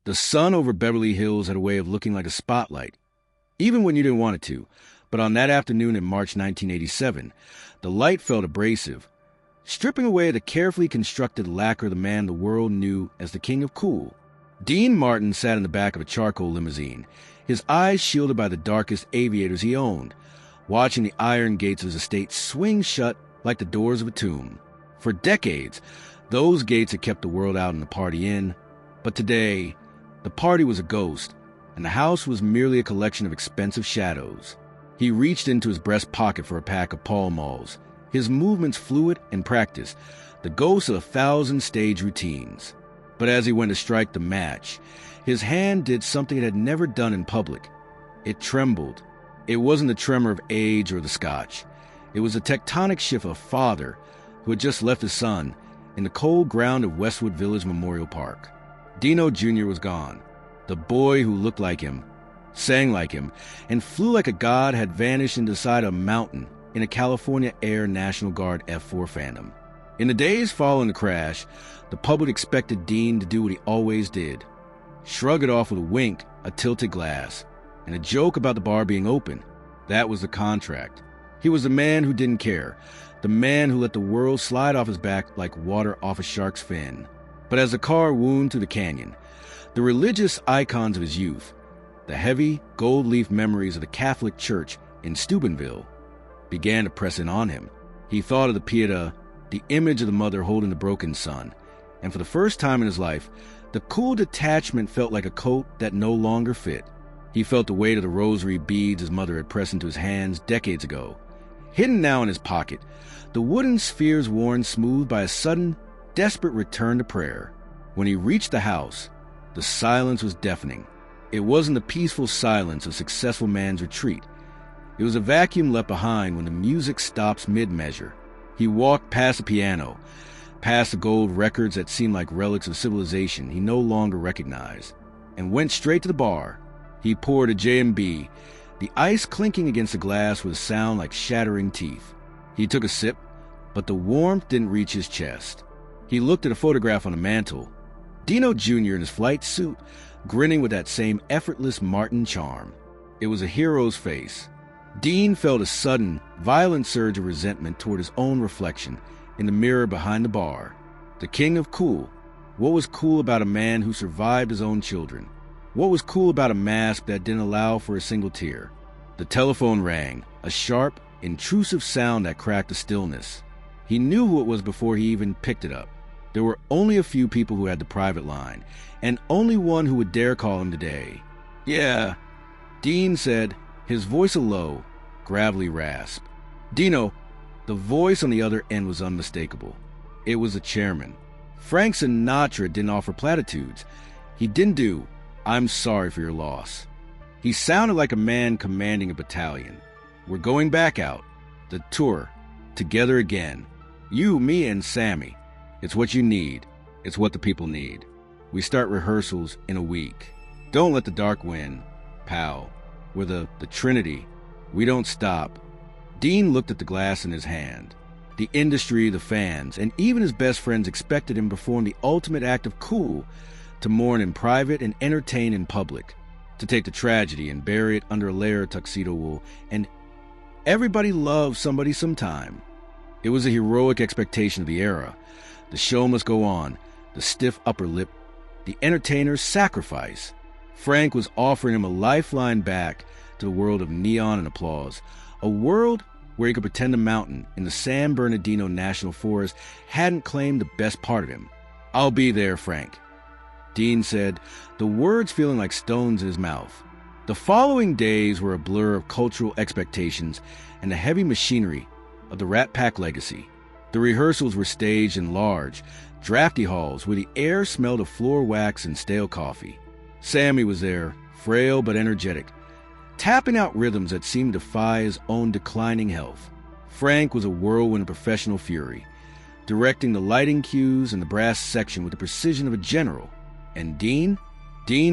The sun over Beverly Hills had a way of looking like a spotlight, even when you didn't want it to. But on that afternoon in March 1987, the light felt abrasive, stripping away the carefully constructed lacquer of the man the world knew as the king of cool. Dean Martin sat in the back of a charcoal limousine, his eyes shielded by the darkest aviators he owned, watching the iron gates of his estate swing shut like the doors of a tomb. For decades, those gates had kept the world out and the party in, but today, the party was a ghost, and the house was merely a collection of expensive shadows. He reached into his breast pocket for a pack of Pall Malls, his movements fluid and practiced, the ghosts of 1,000 stage routines. But as he went to strike the match, his hand did something it had never done in public. It trembled. It wasn't the tremor of age or the scotch. It was a tectonic shift of a father who had just left his son in the cold ground of Westwood Village Memorial Park. Dino Jr. was gone. The boy who looked like him, sang like him, and flew like a god had vanished inside a mountain in a California Air National Guard F-4 Phantom. In the days following the crash, the public expected Dean to do what he always did. Shrug it off with a wink, a tilted glass, and a joke about the bar being open. That was the contract. He was the man who didn't care, the man who let the world slide off his back like water off a shark's fin. But as the car wound through the canyon, the religious icons of his youth, the heavy, gold-leaf memories of the Catholic Church in Steubenville, began to press in on him. He thought of the Pietà, the image of the mother holding the broken son, and for the first time in his life, the cool detachment felt like a coat that no longer fit. He felt the weight of the rosary beads his mother had pressed into his hands decades ago. Hidden now in his pocket, the wooden spheres worn smooth by a sudden, desperate return to prayer. When he reached the house, the silence was deafening. It wasn't the peaceful silence of successful man's retreat. It was a vacuum left behind when the music stops mid-measure. He walked past the piano, past the gold records that seemed like relics of civilization he no longer recognized, and went straight to the bar. He poured a J&B, the ice clinking against the glass with a sound like shattering teeth. He took a sip, but the warmth didn't reach his chest. He looked at a photograph on the mantel. Dino Jr. in his flight suit, grinning with that same effortless Martin charm. It was a hero's face. Dean felt a sudden, violent surge of resentment toward his own reflection in the mirror behind the bar. The king of cool. What was cool about a man who survived his own children? What was cool about a mask that didn't allow for a single tear? The telephone rang, a sharp, intrusive sound that cracked the stillness. He knew who it was before he even picked it up. There were only a few people who had the private line, and only one who would dare call him today. "Yeah," Dean said, his voice a low, gravelly rasp. "Dino." The voice on the other end was unmistakable. It was the chairman. Frank Sinatra didn't offer platitudes. He didn't do, "I'm sorry for your loss." He sounded like a man commanding a battalion. "We're going back out. The tour. Together again. You, me, and Sammy. It's what you need. It's what the people need. We start rehearsals in a week. Don't let the dark win, pal. We're the Trinity. We don't stop." Dean looked at the glass in his hand. The industry, the fans, and even his best friends expected him to perform the ultimate act of cool, to mourn in private and entertain in public, to take the tragedy and bury it under a layer of tuxedo wool, and everybody loves somebody sometime. It was a heroic expectation of the era. The show must go on, the stiff upper lip, the entertainer's sacrifice. Frank was offering him a lifeline back to the world of neon and applause, a world where he could pretend the mountain in the San Bernardino National Forest hadn't claimed the best part of him. "I'll be there, Frank," Dean said, the words feeling like stones in his mouth. The following days were a blur of cultural expectations and the heavy machinery of the Rat Pack legacy. The rehearsals were staged in large, drafty halls where the air smelled of floor wax and stale coffee. Sammy was there, frail but energetic, tapping out rhythms that seemed to defy his own declining health. Frank was a whirlwind of professional fury, directing the lighting cues and the brass section with the precision of a general. And Dean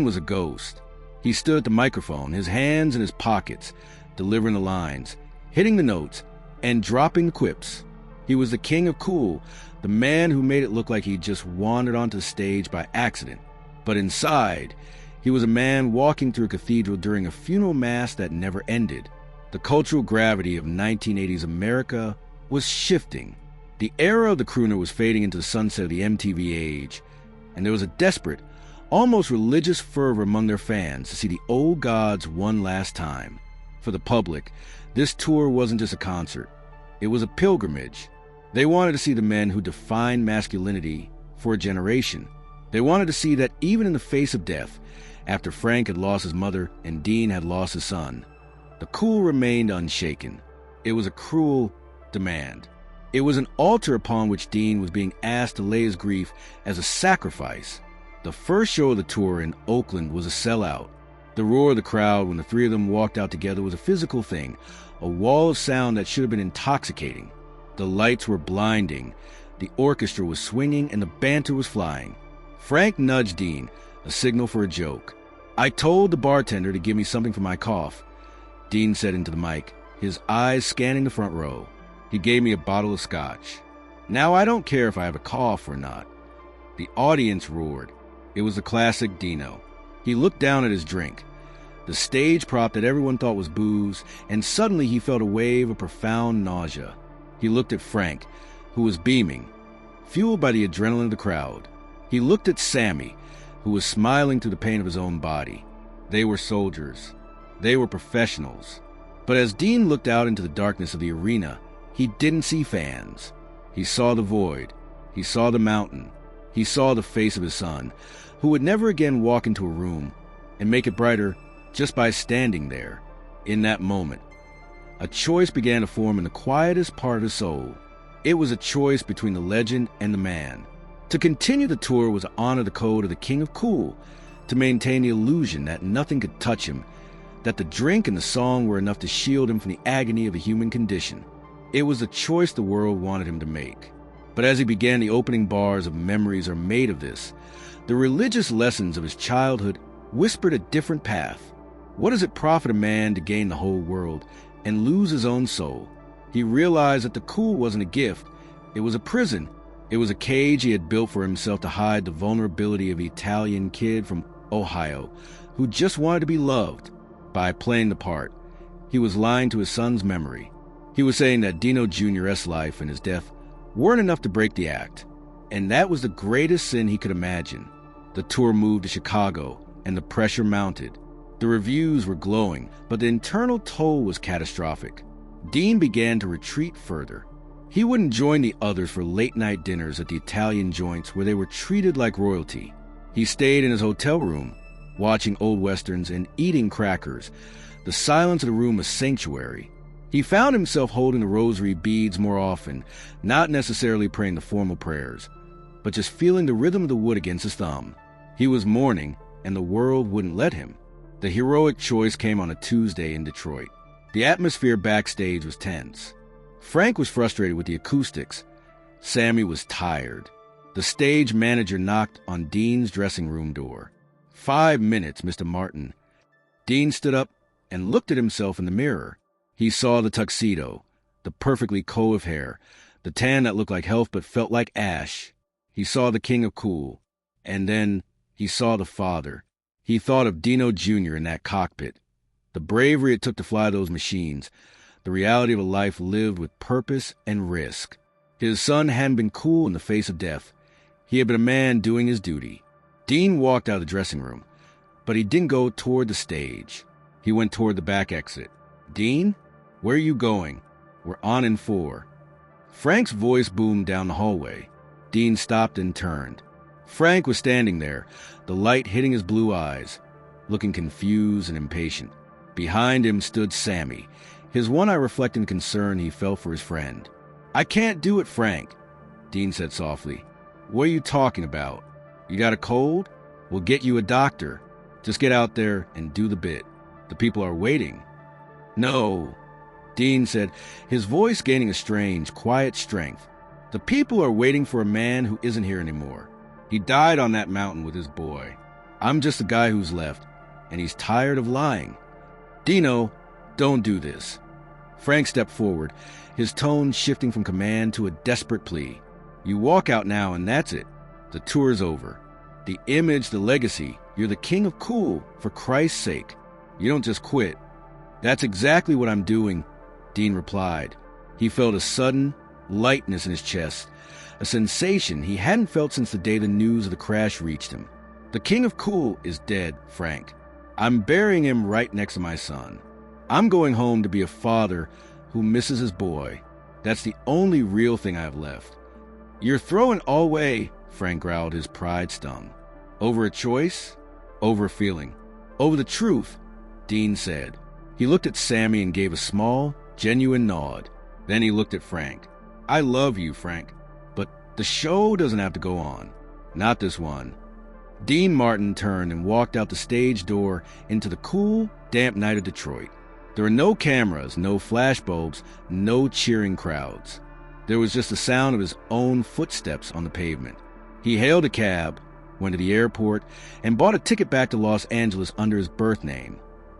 was a ghost. He stood at the microphone, his hands in his pockets, delivering the lines, hitting the notes, and dropping the quips. He was the king of cool, the man who made it look like he'd just wandered onto the stage by accident. But inside, he was a man walking through a cathedral during a funeral mass that never ended. The cultural gravity of 1980s America was shifting. The era of the crooner was fading into the sunset of the MTV age, and there was a desperate, almost religious fervor among their fans to see the old gods one last time. For the public, this tour wasn't just a concert. It was a pilgrimage. They wanted to see the men who defined masculinity for a generation. They wanted to see that even in the face of death, after Frank had lost his mother and Dean had lost his son, the cool remained unshaken. It was a cruel demand. It was an altar upon which Dean was being asked to lay his grief as a sacrifice. The first show of the tour in Oakland was a sellout. The roar of the crowd when the three of them walked out together was a physical thing, a wall of sound that should have been intoxicating. The lights were blinding, the orchestra was swinging, and the banter was flying. Frank nudged Dean, a signal for a joke. "I told the bartender to give me something for my cough," Dean said into the mic, his eyes scanning the front row. "He gave me a bottle of scotch. Now I don't care if I have a cough or not." The audience roared. It was the classic Dino. He looked down at his drink, the stage prop that everyone thought was booze, and suddenly he felt a wave of profound nausea. He looked at Frank, who was beaming, fueled by the adrenaline of the crowd. He looked at Sammy, who was smiling through the pain of his own body. They were soldiers. They were professionals. But as Dean looked out into the darkness of the arena, he didn't see fans. He saw the void. He saw the mountain. He saw the face of his son, who would never again walk into a room and make it brighter just by standing there. In that moment, a choice began to form in the quietest part of his soul. It was a choice between the legend and the man. To continue the tour was to honor the code of the King of Cool, to maintain the illusion that nothing could touch him, that the drink and the song were enough to shield him from the agony of the human condition. It was a choice the world wanted him to make. But as he began the opening bars of Memories Are Made of This, the religious lessons of his childhood whispered a different path. What does it profit a man to gain the whole world and lose his own soul? He realized that the cool wasn't a gift. It was a prison. It was a cage he had built for himself to hide the vulnerability of the Italian kid from Ohio who just wanted to be loved. By playing the part, he was lying to his son's memory. He was saying that Dino Jr.'s life and his death weren't enough to break the act, and that was the greatest sin he could imagine. The tour moved to Chicago, and the pressure mounted. The reviews were glowing, but the internal toll was catastrophic. Dean began to retreat further. He wouldn't join the others for late-night dinners at the Italian joints where they were treated like royalty. He stayed in his hotel room, watching old westerns and eating crackers, the silence of the room a sanctuary. He found himself holding the rosary beads more often, not necessarily praying the formal prayers, but just feeling the rhythm of the wood against his thumb. He was mourning, and the world wouldn't let him. The heroic choice came on a Tuesday in Detroit. The atmosphere backstage was tense. Frank was frustrated with the acoustics. Sammy was tired. The stage manager knocked on Dean's dressing room door. 5 minutes, Mr. Martin. Dean stood up and looked at himself in the mirror. He saw the tuxedo, the perfectly coiffed hair, the tan that looked like health but felt like ash. He saw the King of Cool, and then he saw the father. He thought of Dino Jr. in that cockpit, the bravery it took to fly those machines, the reality of a life lived with purpose and risk. His son hadn't been cool in the face of death. He had been a man doing his duty. Dean walked out of the dressing room, but he didn't go toward the stage. He went toward the back exit. "Dean, where are you going? We're on in 4. Frank's voice boomed down the hallway. Dean stopped and turned. Frank was standing there, the light hitting his blue eyes, looking confused and impatient. Behind him stood Sammy, his one eye reflecting the concern he felt for his friend. "I can't do it, Frank," Dean said softly. "What are you talking about? You got a cold? We'll get you a doctor. Just get out there and do the bit. The people are waiting." "No," Dean said, his voice gaining a strange, quiet strength. "The people are waiting for a man who isn't here anymore. He died on that mountain with his boy. I'm just the guy who's left, and he's tired of lying. Dino, don't do this." Frank stepped forward, his tone shifting from command to a desperate plea. "You walk out now, and that's it. The tour's over. The image, the legacy. You're the king of cool, for Christ's sake. You don't just quit. That's exactly what I'm doing, Dean replied. He felt a sudden lightness in his chest, a sensation he hadn't felt since the day the news of the crash reached him. The king of cool is dead, Frank. I'm burying him right next to my son. I'm going home to be a father who misses his boy. That's the only real thing I have left. You're throwing all away, Frank growled, his pride stung. Over a choice? Over a feeling. Over the truth, Dean said. He looked at Sammy and gave a small, genuine nod. Then he looked at Frank. I love you, Frank, but the show doesn't have to go on. Not this one. Dean Martin turned and walked out the stage door into the cool, damp night of Detroit. There were no cameras, no flashbulbs, no cheering crowds. There was just the sound of his own footsteps on the pavement. He hailed a cab, went to the airport, and bought a ticket back to Los Angeles under his birth name,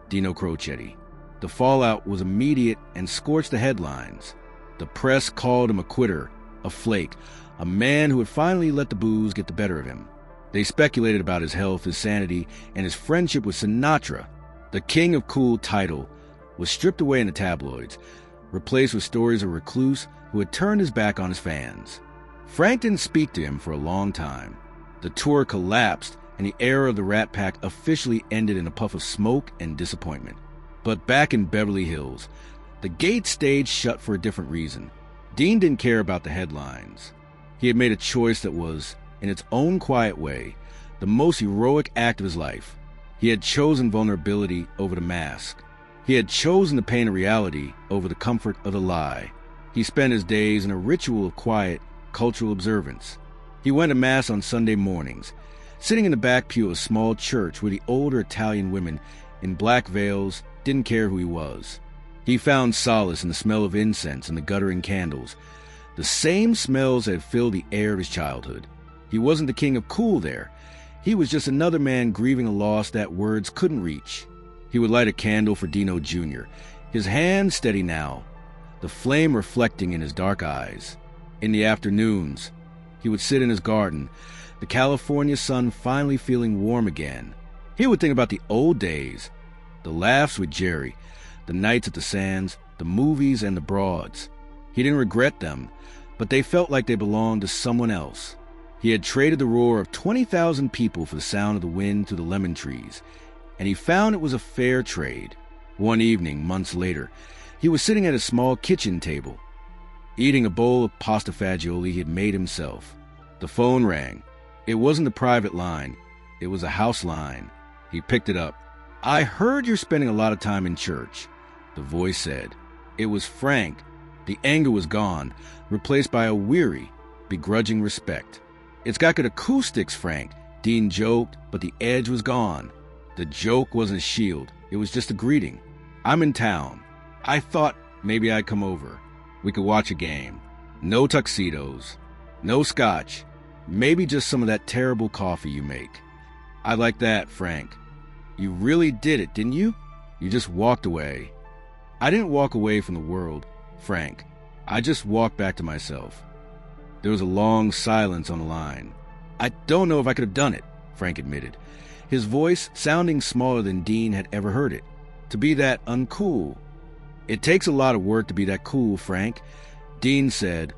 Dino Crocetti. The fallout was immediate and scorched the headlines. The press called him a quitter, a flake, a man who had finally let the booze get the better of him. They speculated about his health, his sanity, and his friendship with Sinatra. The King of Cool title was stripped away in the tabloids, replaced with stories of a recluse who had turned his back on his fans. Frank didn't speak to him for a long time. The tour collapsed, and the era of the Rat Pack officially ended in a puff of smoke and disappointment. But back in Beverly Hills, the Gates stage shut for a different reason. Dean didn't care about the headlines. He had made a choice that was, in its own quiet way, the most heroic act of his life. He had chosen vulnerability over the mask. He had chosen the pain of reality over the comfort of the lie. He spent his days in a ritual of quiet, cultural observance. He went to Mass on Sunday mornings, sitting in the back pew of a small church where the older Italian women in black veils didn't care who he was. He found solace in the smell of incense and the guttering candles, the same smells that had filled the air of his childhood. He wasn't the king of cool there. He was just another man grieving a loss that words couldn't reach. He would light a candle for Dino Jr., his hand steady now, the flame reflecting in his dark eyes. In the afternoons, he would sit in his garden, the California sun finally feeling warm again. He would think about the old days, the laughs with Jerry, the nights at the Sands, the movies and the broads. He didn't regret them, but they felt like they belonged to someone else. He had traded the roar of 20,000 people for the sound of the wind through the lemon trees, and he found it was a fair trade. One evening, months later, he was sitting at his small kitchen table, eating a bowl of pasta fagioli he had made himself. The phone rang. It wasn't a private line. It was a house line. He picked it up. I heard you're spending a lot of time in church, the voice said. It was Frank. The anger was gone, replaced by a weary, begrudging respect. It's got good acoustics, Frank, Dean joked, but the edge was gone. The joke wasn't a shield. It was just a greeting. I'm in town. I thought maybe I'd come over. We could watch a game. No tuxedos. No scotch. Maybe just some of that terrible coffee you make. I like that, Frank. You really did it, didn't you? You just walked away. I didn't walk away from the world, Frank. I just walked back to myself. There was a long silence on the line. I don't know if I could have done it, Frank admitted, his voice sounding smaller than Dean had ever heard it. To be that uncool. It takes a lot of work to be that cool, Frank, Dean said,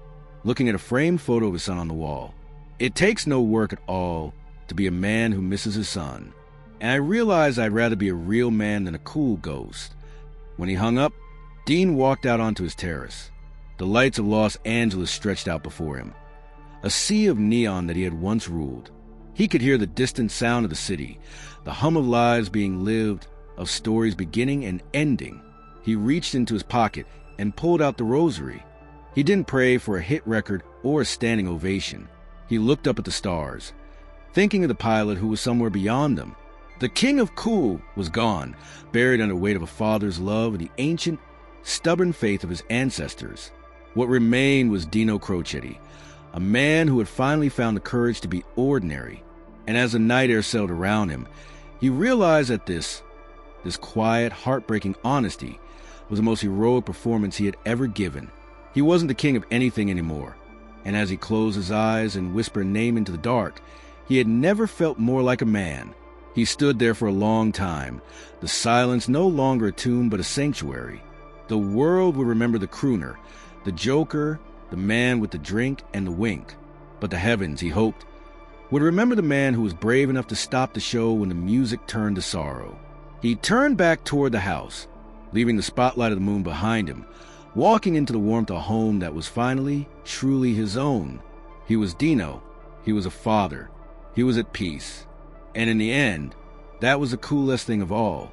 looking at a framed photo of his son on the wall. It takes no work at all to be a man who misses his son. And I realized I'd rather be a real man than a cool ghost. When he hung up, Dean walked out onto his terrace. The lights of Los Angeles stretched out before him, a sea of neon that he had once ruled. He could hear the distant sound of the city, the hum of lives being lived, of stories beginning and ending. He reached into his pocket and pulled out the rosary. He didn't pray for a hit record or a standing ovation. He looked up at the stars, thinking of the pilot who was somewhere beyond them. The king of cool was gone, buried under the weight of a father's love and the ancient, stubborn faith of his ancestors. What remained was Dino Crocetti, a man who had finally found the courage to be ordinary. And as the night air settled around him, he realized that this quiet, heartbreaking honesty was the most heroic performance he had ever given. He wasn't the king of anything anymore, and as he closed his eyes and whispered a name into the dark, He had never felt more like a man. He stood there for a long time, the silence no longer a tomb but a sanctuary. The world would remember the crooner, the joker, the man with the drink and the wink. But the heavens, he hoped, would remember the man who was brave enough to stop the show when the music turned to sorrow. He turned back toward the house, leaving the spotlight of the moon behind him, walking into the warmth of a home that was finally, truly his own. He was Dino. He was a father. He was at peace. And in the end, that was the coolest thing of all.